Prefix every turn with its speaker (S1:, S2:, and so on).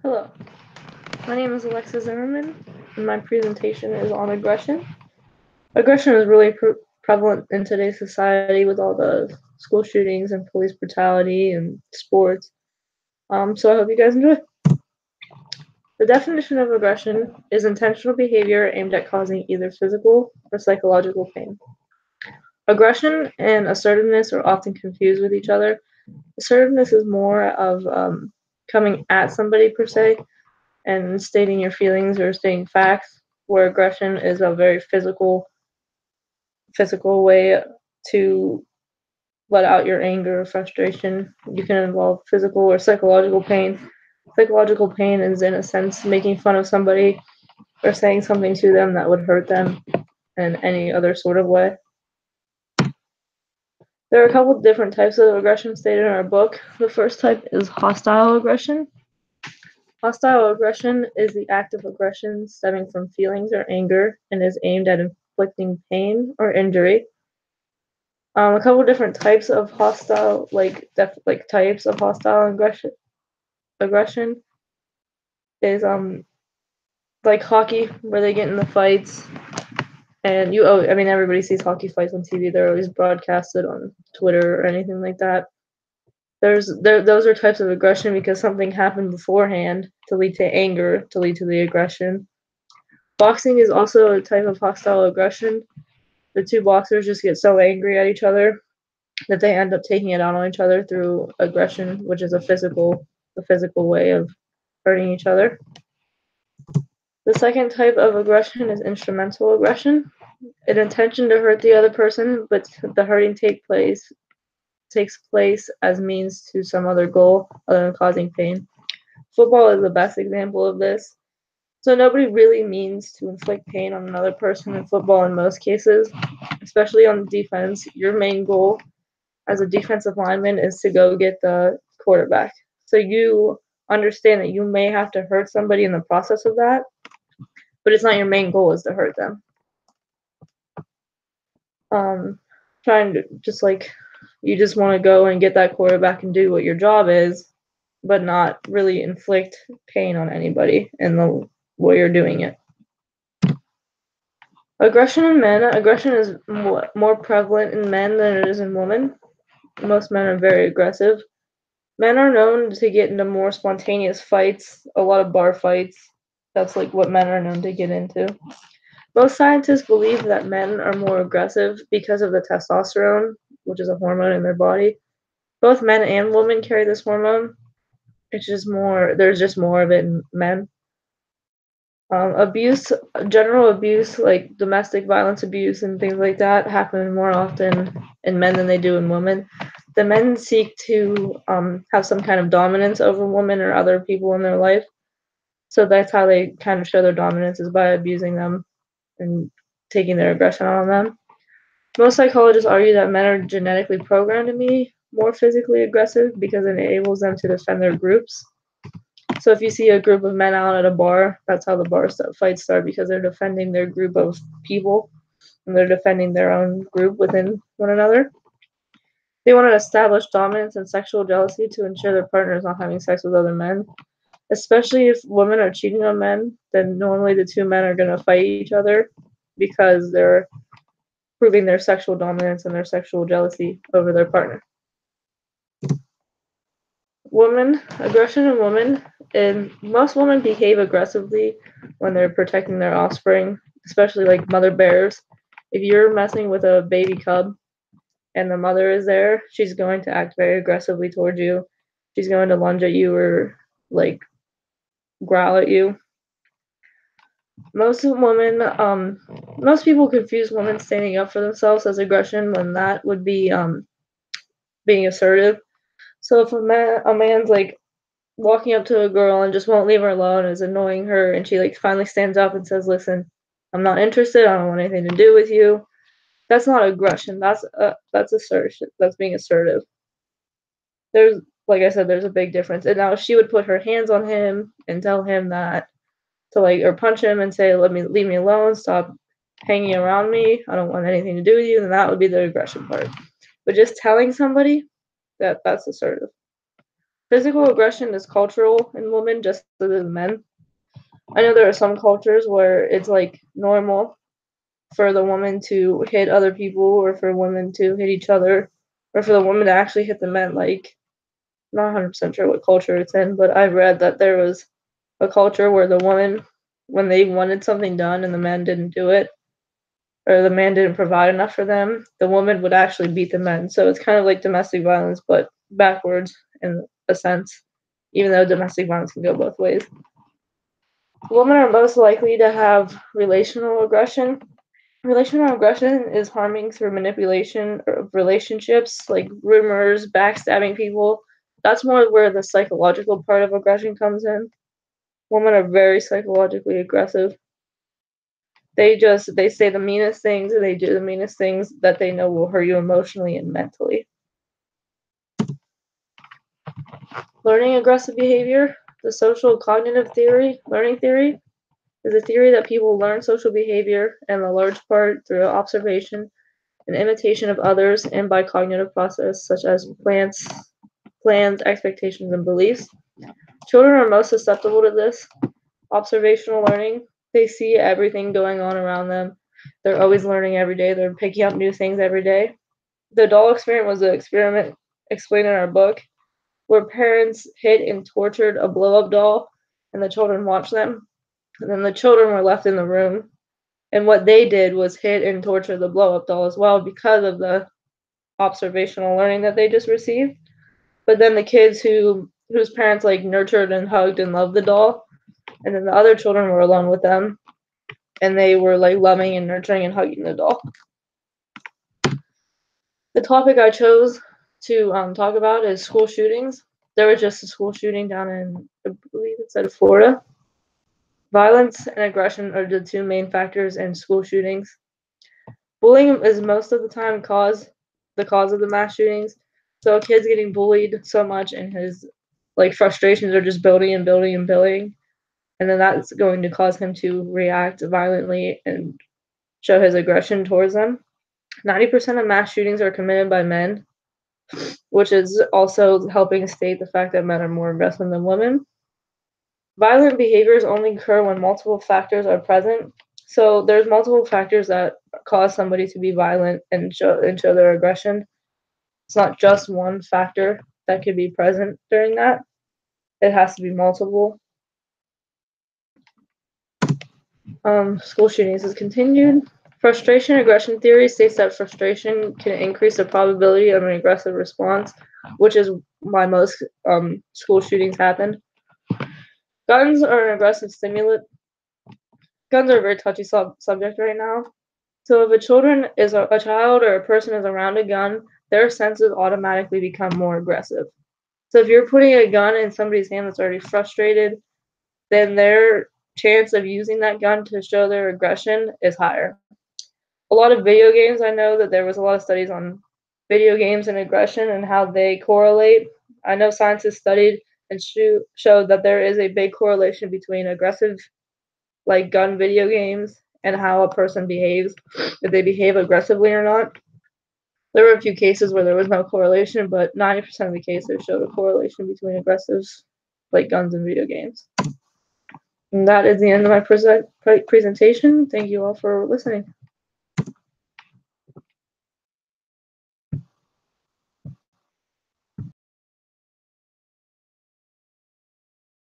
S1: Hello, my name is Alexa Zimmerman, and my presentation is on aggression. Aggression is really prevalent in today's society with all the school shootings and police brutality and sports. So I hope you guys enjoy. The definition of aggression is intentional behavior aimed at causing either physical or psychological pain. Aggression and assertiveness are often confused with each other. Assertiveness is more of coming at somebody per se, and stating your feelings or stating facts, where aggression is a very physical way to let out your anger or frustration. You can involve physical or psychological pain. Psychological pain is, in a sense, making fun of somebody or saying something to them that would hurt them in any other sort of way. There are a couple different types of aggression stated in our book. The first type is hostile aggression. Hostile aggression is the act of aggression stemming from feelings or anger and is aimed at inflicting pain or injury. A couple different types of hostile, types of hostile aggression is like hockey, where they get in the fights, and everybody sees hockey fights on TV. They're always broadcasted on Twitter or anything like that. Those are types of aggression because something happened beforehand to lead to anger, to lead to the aggression. Boxing is also a type of hostile aggression. The two boxers just get so angry at each other that they end up taking it out on each other through aggression, which is a physical way of hurting each other. The second type of aggression is instrumental aggression. An intention to hurt the other person, but the hurting takes place as means to some other goal other than causing pain. Football is the best example of this. So nobody really means to inflict pain on another person in football in most cases, especially on defense. Your main goal as a defensive lineman is to go get the quarterback. So you understand that you may have to hurt somebody in the process of that, but it's not your main goal is to hurt them. Trying to you just want to go and get that quarterback and do what your job is, but not really inflict pain on anybody in the way you're doing it. Aggression in men. Aggression is more prevalent in men than it is in women. Most men are very aggressive. Men are known to get into more spontaneous fights, a lot of bar fights. That's like what men are known to get into. Most scientists believe that men are more aggressive because of the testosterone, which is a hormone in their body. Both men and women carry this hormone. There's just more of it in men. General abuse, like domestic violence abuse and things like that, happen more often in men than they do in women. The men seek to have some kind of dominance over women or other people in their life. So that's how they kind of show their dominance, is by abusing them and taking their aggression out on them. Most psychologists argue that men are genetically programmed to be more physically aggressive because it enables them to defend their groups. So if you see a group of men out at a bar, that's how the fights start, because they're defending their group of people and they're defending their own group within one another. They want to establish dominance and sexual jealousy to ensure their partner is not having sex with other men. Especially if women are cheating on men, then normally the two men are going to fight each other because they're proving their sexual dominance and their sexual jealousy over their partner. Aggression in women, and most women behave aggressively when they're protecting their offspring, especially like mother bears. If you're messing with a baby cub and the mother is there, she's going to act very aggressively towards you. She's going to lunge at you or like growl at you. Most people confuse women standing up for themselves as aggression, when that would be being assertive. So if a man's like walking up to a girl and just won't leave her alone, is annoying her, and she like finally stands up and says, "Listen, I'm not interested. I don't want anything to do with you." That's not aggression. That's assertion. That's being assertive. Like I said, there's a big difference. And now if she would put her hands on him and tell him that or punch him and say, leave me alone, stop hanging around me, I don't want anything to do with you," then that would be the aggression part. But just telling somebody, that's assertive. Physical aggression is cultural in women just as in men. I know there are some cultures where it's like normal for the woman to hit other people or for women to hit each other or for the woman to actually hit the men. Like, not 100% sure what culture it's in, but I've read that there was a culture where the woman, when they wanted something done and the man didn't do it, or the man didn't provide enough for them, the woman would actually beat the men. So it's kind of like domestic violence, but backwards in a sense, even though domestic violence can go both ways. Women are most likely to have relational aggression. Relational aggression is harming through manipulation of relationships, like rumors, backstabbing people. That's more where the psychological part of aggression comes in. Women are very psychologically aggressive. They say the meanest things and they do the meanest things that they know will hurt you emotionally and mentally. Learning aggressive behavior, the social cognitive theory, learning theory, is a theory that people learn social behavior in a large part through observation and imitation of others and by cognitive process such as plans, expectations, and beliefs. Children are most susceptible to this observational learning. They see everything going on around them. They're always learning every day. They're picking up new things every day. The doll experiment was an experiment explained in our book where parents hid and tortured a blow up doll and the children watched them. And then the children were left in the room. And what they did was hit and torture the blow up doll as well because of the observational learning that they just received. But then the kids whose parents like nurtured and hugged and loved the doll, and then the other children were alone with them, and they were like loving and nurturing and hugging the doll. The topic I chose to talk about is school shootings. There was just a school shooting down in, I believe it said Florida. Violence and aggression are the two main factors in school shootings. Bullying is most of the time the cause of the mass shootings. So a kid's getting bullied so much and his like frustrations are just building and building and building. And then that's going to cause him to react violently and show his aggression towards them. 90% of mass shootings are committed by men, which is also helping state the fact that men are more aggressive than women. Violent behaviors only occur when multiple factors are present. So there's multiple factors that cause somebody to be violent and show their aggression. It's not just one factor that could be present during that. It has to be multiple. School shootings is continued. Frustration aggression theory states that frustration can increase the probability of an aggressive response, which is why most school shootings happen. Guns are an aggressive stimulant. Guns are a very touchy subject right now. So if a child or a person is around a gun, their senses automatically become more aggressive. So if you're putting a gun in somebody's hand that's already frustrated, then their chance of using that gun to show their aggression is higher. A lot of video games, I know that there was a lot of studies on video games and aggression and how they correlate. I know scientists studied and showed that there is a big correlation between aggressive like gun video games and how a person behaves, if they behave aggressively or not. There were a few cases where there was no correlation, but 90% of the cases showed a correlation between aggressive like guns and video games. And that is the end of my presentation. Thank you all for listening.